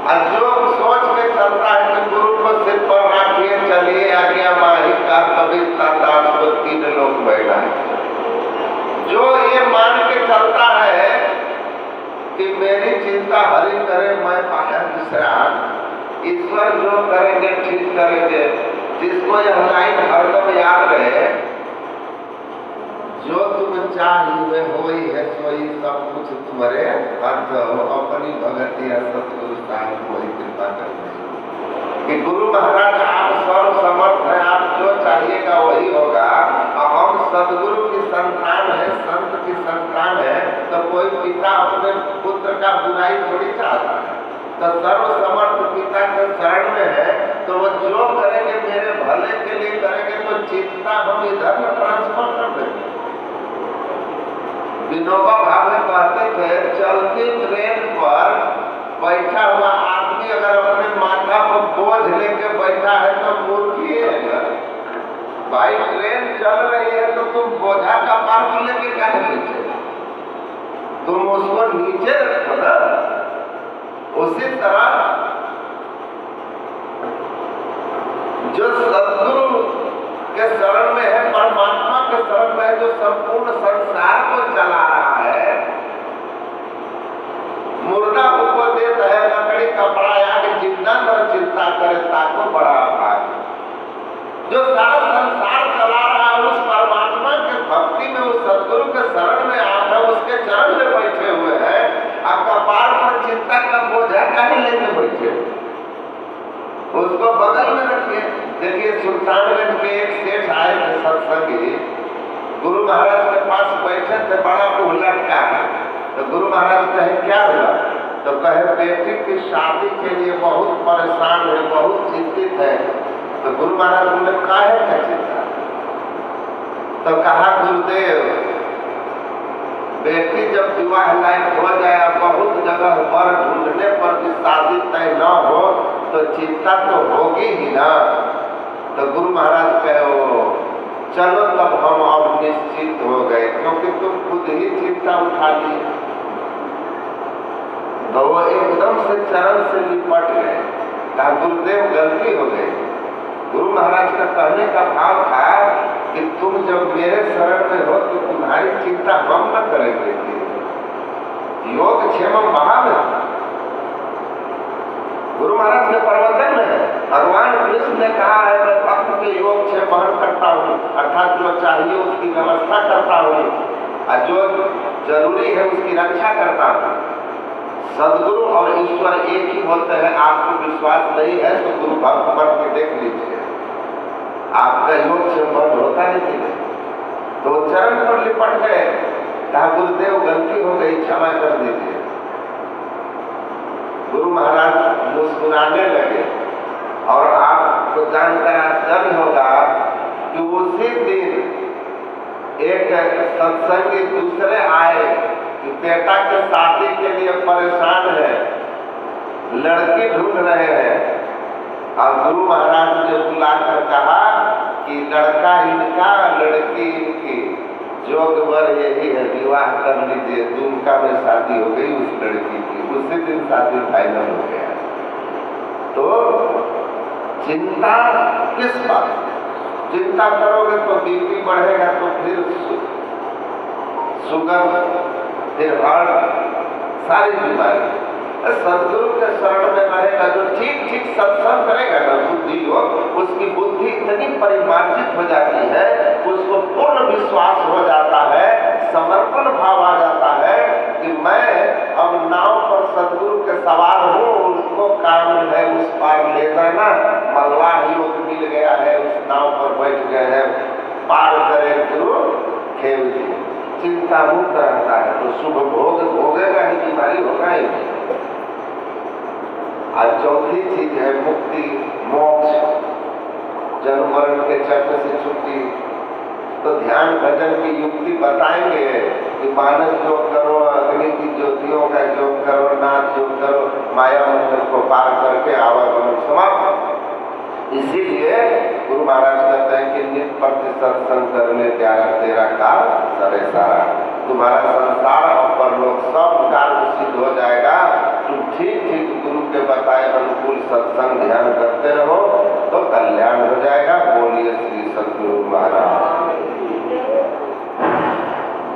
और जो सोच के चलता है कि गुरु को सिर पर रखिए चलिए आज्ञा माही का कविता दास को 3 लोग बैठा है। जो ये मान के चलता है कि मेरी चिंता हरि करे मैं पाया विश्राम, ईश्वर जो करेंगे ठीक करेंगे, जिसको यह लाइन हरदम याद रहे, जो तुम चाहिए होई है सोई सब कुछ तुम्हारे अर्थ हो, अपनी भगति या सतगुरु साहब वही कृपा करते हैं कि गुरु महाराज आप सर्व समर्थ हैं, आप जो चाहिएगा वही होगा। और हम सदगुरु की संतान है, संत की संतान है, तो कोई पिता अपने पुत्र का बुराई थोड़ी चाहता है। तो सर्व समर्थ पिता के शरण में है, तो वो जो करेंगे मेरे भले के लिए करेंगे, तो चिंता हम इधर में ट्रांसफर कर देंगे। विनोबा भावे कहते थे चलती ट्रेन पर बैठा हुआ आदमी अगर अपने माथा पर बोझ लेके बैठा है तो मूर्खी है। भाई ट्रेन चल रही है तो तुम बोझा का पार लेके क्या बैठे, तुम उसको नीचे रखो ना। उसी तरह जो सदगुरु के शरण में है, परमात्मा के शरण में है, जो संपूर्ण संसार को चला रहा है, मुर्दा उपदेश है लकड़ी कपड़ा याग जितना न चिंता करे ताको बड़ा भाग। जो सारा संसार चला रहा है उस परमात्मा के भक्ति में, उस सदगुरु के शरण में आप है, उसके चरण में बैठे हुए हैं। आप कपार पर चिंता का बोझा काहे लेके बैठे, उसको बगल में रखिए। देखिए सुल्तानगंज के एक सेठ आए थे सत्संगी, गुरु महाराज के पास बैठे थे, बड़ा मुंह लटका है। तो गुरु महाराज कहे क्या हुआ, तो कहे बेटी की शादी के लिए बहुत परेशान है, बहुत चिंतित है। तो गुरु महाराज बोले काहे का चिंता, तो कहा गुरुदेव बेटी जब विवाह लायक हो जाए, बहुत जगह वर ढूंढने पर भी शादी तय न हो तो चिंता तो होगी ही ना। तो गुरु महाराज कहो चलो तब हम अब निश्चित हो गए, क्योंकि तुम खुद ही चिंता उठा ली। तो वो एकदम से चरण से निपट गए, कहा गुरुदेव गलती हो गई। गुरु महाराज का कहने का भाव था कि तुम जब मेरे शरण में हो तो तुम्हारी चिंता हम न करेंगे। योग क्षेमम महान गुरु महाराज के प्रवचन में भगवान कृष्ण ने कहा है मैं भक्त के योग क्षेम वहन करता हूँ, अर्थात जो चाहिए उसकी व्यवस्था करता हूँ और जो जरूरी है उसकी रक्षा करता हूँ। सदगुरु और ईश्वर एक ही होते हैं। आपको विश्वास नहीं है तो गुरु भक्त बन के देख लीजिए, आपका योग क्षेम बंद होता नहीं। तो चरण पर लिपट गए, कहा गुरुदेव गलती हो गई, क्षमा कर दीजिए। गुरु महाराज मुस्कुराने लगे और आपको जानकर आश्चर्य होगा कि उसी दिन एक सत्संगी दूसरे आए कि बेटा के शादी के लिए परेशान है, लड़की ढूंढ रहे हैं। और गुरु महाराज ने बुलाकर कहा कि लड़का इनका लड़की इनकी, जोग वर यही है, विवाह कर लीजिए। दुमका में शादी हो गई उस लड़की की, उसी दिन शादी फाइनल हो गया। तो चिंता किस बात की? चिंता करोगे तो बीपी बढ़ेगा, तो फिर शुगर, फिर हार्ट, सारी बीमारी। सदगुरु के शरण में रहेगा, जो ठीक ठीक सत्संग करेगा ना बुद्धि हो, उसकी बुद्धि इतनी परिमार्जित हो जाती है, उसको पूर्ण विश्वास हो जाता है, समर्पण भाव आ जाता है कि मैं अब नाव पर सदगुरु के सवार हूँ, उनको काम है उस पार ले जाना। मल्लाह योग मिल गया है, उस नाव पर बैठ गए हैं, पार करे गुरु खेल जी। चिंता मुक्त रहता है तो शुभ भोग भोगेगा ही, बीमारी होगा ही। आज चौथी चीज है मुक्ति, मोक्ष, जन्म मरण के चक्र से छुट्टी। तो ध्यान भजन की युक्ति बताएंगे कि मानस योग करो, अग्नि की ज्योतियों का योग करो, नाथ योग करो, माया मंदिर को पार करके आवागमन समाप्त। इसीलिए गुरु महाराज कहते हैं कि नित प्रति सत्संग करने प्यारा तेरा काल सरे सारा। तुम्हारा संसार और परलोक सब कार्य सिद्ध हो जाएगा। तुम ठीक ठीक गुरु के बताए सत्संग